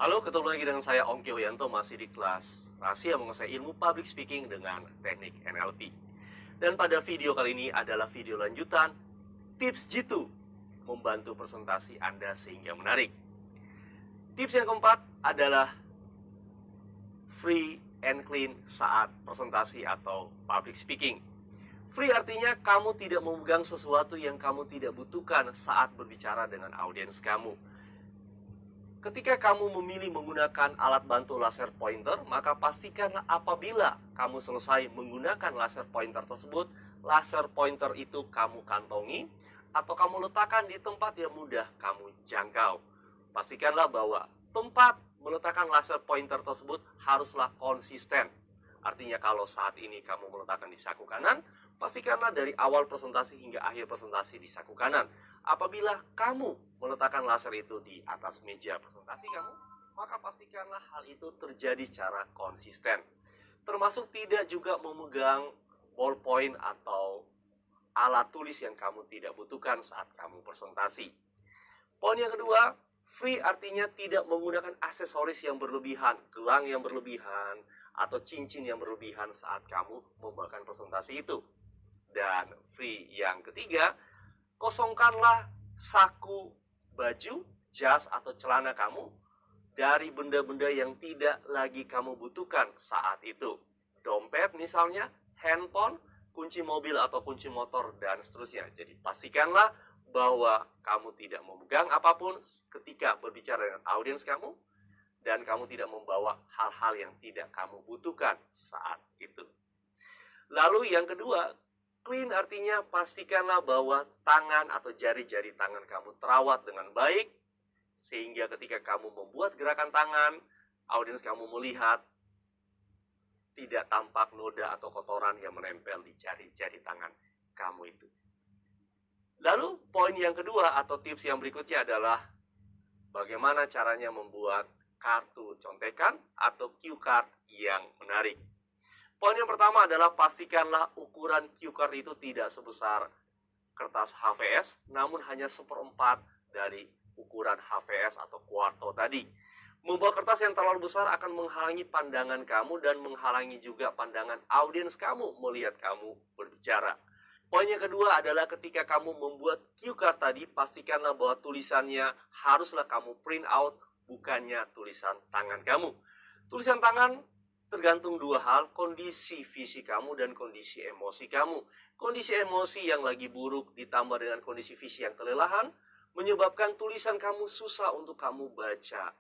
Halo, ketemu lagi dengan saya Ongki Hoyanto, masih di kelas Rahasia Menguasai Ilmu Public Speaking dengan Teknik NLP. Dan pada video kali ini adalah video lanjutan tips Jitu membantu presentasi Anda sehingga menarik. Tips yang keempat adalah free and clean saat presentasi atau public speaking. Free artinya kamu tidak memegang sesuatu yang kamu tidak butuhkan saat berbicara dengan audiens kamu. Ketika kamu memilih menggunakan alat bantu laser pointer, maka pastikanlah apabila kamu selesai menggunakan laser pointer tersebut, laser pointer itu kamu kantongi atau kamu letakkan di tempat yang mudah kamu jangkau. Pastikanlah bahwa tempat meletakkan laser pointer tersebut haruslah konsisten. Artinya kalau saat ini kamu meletakkan di saku kanan, pastikanlah dari awal presentasi hingga akhir presentasi di saku kanan. Apabila kamu meletakkan laser itu di atas meja presentasi kamu, maka pastikanlah hal itu terjadi secara konsisten. Termasuk tidak juga memegang ballpoint atau alat tulis yang kamu tidak butuhkan saat kamu presentasi. Poin yang kedua, free artinya tidak menggunakan aksesoris yang berlebihan, gelang yang berlebihan, atau cincin yang berlebihan saat kamu membawakan presentasi itu. Dan free yang ketiga, kosongkanlah saku baju, jas, atau celana kamu dari benda-benda yang tidak lagi kamu butuhkan saat itu. Dompet misalnya, handphone, kunci mobil atau kunci motor, dan seterusnya. Jadi pastikanlah bahwa kamu tidak memegang apapun ketika berbicara dengan audiens kamu, dan kamu tidak membawa hal-hal yang tidak kamu butuhkan saat itu. Lalu yang kedua, clean artinya pastikanlah bahwa tangan atau jari-jari tangan kamu terawat dengan baik, sehingga ketika kamu membuat gerakan tangan, audiens kamu melihat tidak tampak noda atau kotoran yang menempel di jari-jari tangan kamu itu. Lalu poin yang kedua atau tips yang berikutnya adalah bagaimana caranya membuat kartu contekan atau cue card yang menarik. Poin yang pertama adalah pastikanlah ukuran cue card itu tidak sebesar kertas HVS, namun hanya 1/4 dari ukuran HVS atau kuarto tadi. Membawa kertas yang terlalu besar akan menghalangi pandangan kamu dan menghalangi juga pandangan audiens kamu melihat kamu berbicara. Poin yang kedua adalah ketika kamu membuat cue card tadi, pastikanlah bahwa tulisannya haruslah kamu print out, bukannya tulisan tangan kamu. Tulisan tangan tergantung dua hal, kondisi fisik kamu dan kondisi emosi kamu. Kondisi emosi yang lagi buruk ditambah dengan kondisi fisik yang kelelahan menyebabkan tulisan kamu susah untuk kamu baca.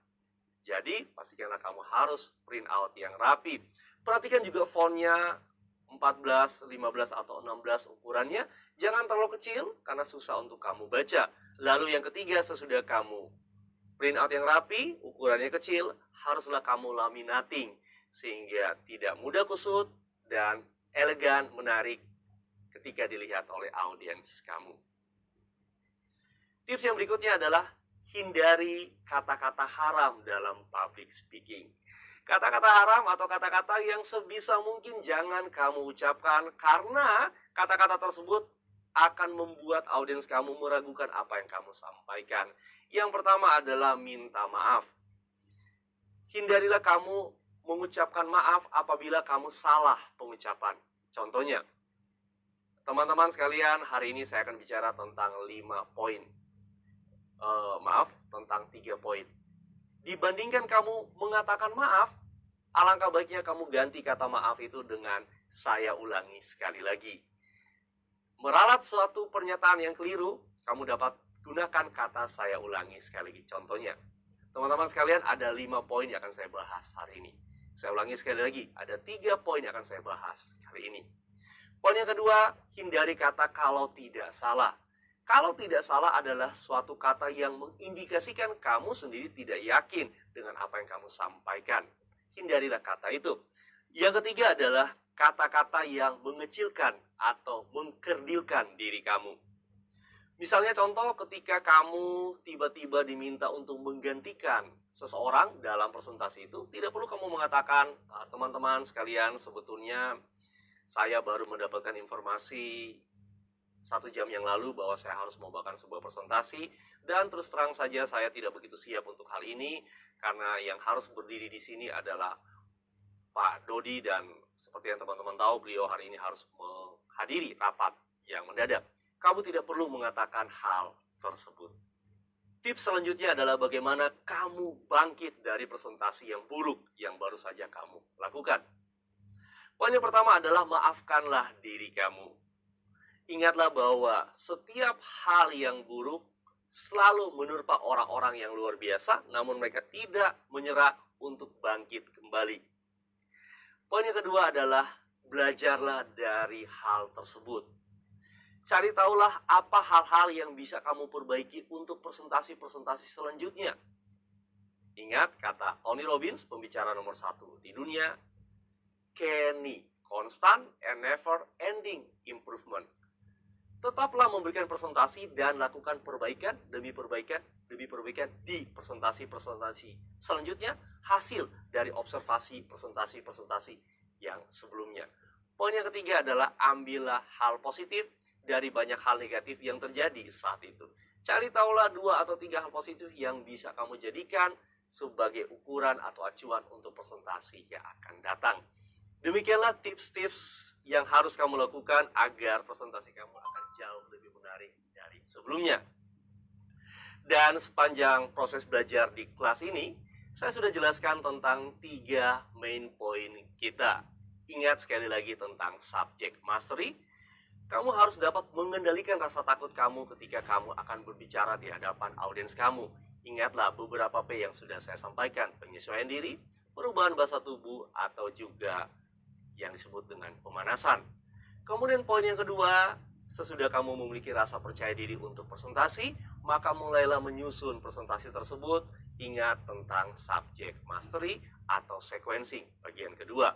Jadi pastikanlah kamu harus print out yang rapi. Perhatikan juga fontnya 14, 15 atau 16 ukurannya. Jangan terlalu kecil karena susah untuk kamu baca. Lalu yang ketiga, sesudah kamu print out yang rapi, ukurannya kecil, haruslah kamu laminating sehingga tidak mudah kusut dan elegan, menarik ketika dilihat oleh audiens kamu. Tips yang berikutnya adalah hindari kata-kata haram dalam public speaking. Kata-kata haram atau kata-kata yang sebisa mungkin jangan kamu ucapkan karena kata-kata tersebut akan membuat audiens kamu meragukan apa yang kamu sampaikan. Yang pertama adalah minta maaf. Hindarilah kamu mengucapkan maaf apabila kamu salah pengucapan. Contohnya, teman-teman sekalian, hari ini saya akan bicara tentang 5 poin. Tentang 3 poin. Dibandingkan kamu mengatakan maaf, alangkah baiknya kamu ganti kata maaf itu dengan saya ulangi sekali lagi. Meralat suatu pernyataan yang keliru, kamu dapat gunakan kata saya ulangi sekali lagi. Contohnya, teman-teman sekalian, ada 5 poin yang akan saya bahas hari ini. Saya ulangi sekali lagi, ada 3 poin yang akan saya bahas kali ini. Poin yang kedua, hindari kata kalau tidak salah. Kalau tidak salah adalah suatu kata yang mengindikasikan kamu sendiri tidak yakin dengan apa yang kamu sampaikan. Hindarilah kata itu. Yang ketiga adalah kata-kata yang mengecilkan atau mengkerdilkan diri kamu. Misalnya contoh ketika kamu tiba-tiba diminta untuk menggantikan seseorang dalam presentasi itu, tidak perlu kamu mengatakan, teman-teman sekalian, sebetulnya saya baru mendapatkan informasi 1 jam yang lalu bahwa saya harus membawakan sebuah presentasi, dan terus terang saja saya tidak begitu siap untuk hal ini karena yang harus berdiri di sini adalah Pak Dodi, dan seperti yang teman-teman tahu, beliau hari ini harus menghadiri rapat yang mendadak. Kamu tidak perlu mengatakan hal tersebut. Tips selanjutnya adalah bagaimana kamu bangkit dari presentasi yang buruk yang baru saja kamu lakukan. Poin yang pertama adalah maafkanlah diri kamu. Ingatlah bahwa setiap hal yang buruk selalu menerpa orang-orang yang luar biasa, namun mereka tidak menyerah untuk bangkit kembali. Poin yang kedua adalah belajarlah dari hal tersebut. Cari tahulah apa hal-hal yang bisa kamu perbaiki untuk presentasi-presentasi selanjutnya. Ingat kata Tony Robbins, pembicara nomor 1 di dunia, Kenny, constant and never ending improvement. Tetaplah memberikan presentasi dan lakukan perbaikan demi perbaikan di presentasi-presentasi selanjutnya, hasil dari observasi presentasi-presentasi yang sebelumnya. Poin yang ketiga adalah ambillah hal positif dari banyak hal negatif yang terjadi saat itu. Cari tahulah 2 atau 3 hal positif yang bisa kamu jadikan sebagai ukuran atau acuan untuk presentasi yang akan datang. Demikianlah tips-tips yang harus kamu lakukan agar presentasi kamu akan jauh lebih menarik dari sebelumnya. Dan sepanjang proses belajar di kelas ini, saya sudah jelaskan tentang 3 main point kita. Ingat sekali lagi tentang subject mastery. Kamu harus dapat mengendalikan rasa takut kamu ketika kamu akan berbicara di hadapan audiens kamu. Ingatlah beberapa P yang sudah saya sampaikan, penyesuaian diri, perubahan bahasa tubuh, atau juga yang disebut dengan pemanasan. Kemudian poin yang kedua, sesudah kamu memiliki rasa percaya diri untuk presentasi, maka mulailah menyusun presentasi tersebut. Ingat tentang subject mastery atau sequencing bagian kedua.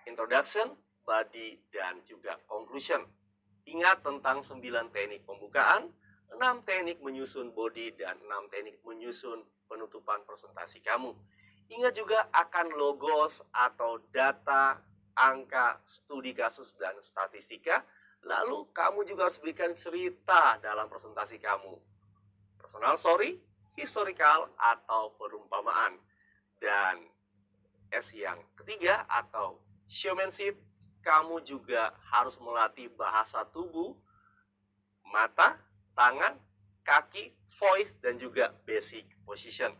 Introduction, body, dan juga conclusion. Ingat tentang 9 teknik pembukaan, 6 teknik menyusun body, dan 6 teknik menyusun penutupan presentasi kamu. Ingat juga akan logos atau data, angka, studi kasus, dan statistika. Lalu kamu juga harus berikan cerita dalam presentasi kamu. Personal story, historical, atau perumpamaan. Dan S yang ketiga atau showmanship, kamu juga harus melatih bahasa tubuh, mata, tangan, kaki, voice, dan juga basic position.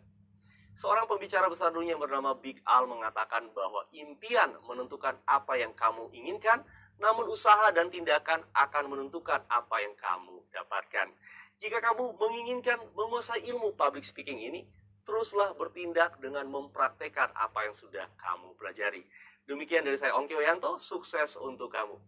Seorang pembicara besar dunia yang bernama Big Al mengatakan bahwa impian menentukan apa yang kamu inginkan, namun usaha dan tindakan akan menentukan apa yang kamu dapatkan. Jika kamu menginginkan menguasai ilmu public speaking ini, teruslah bertindak dengan mempraktekkan apa yang sudah kamu pelajari. Demikian dari saya, Ongki Oyanto, sukses untuk kamu.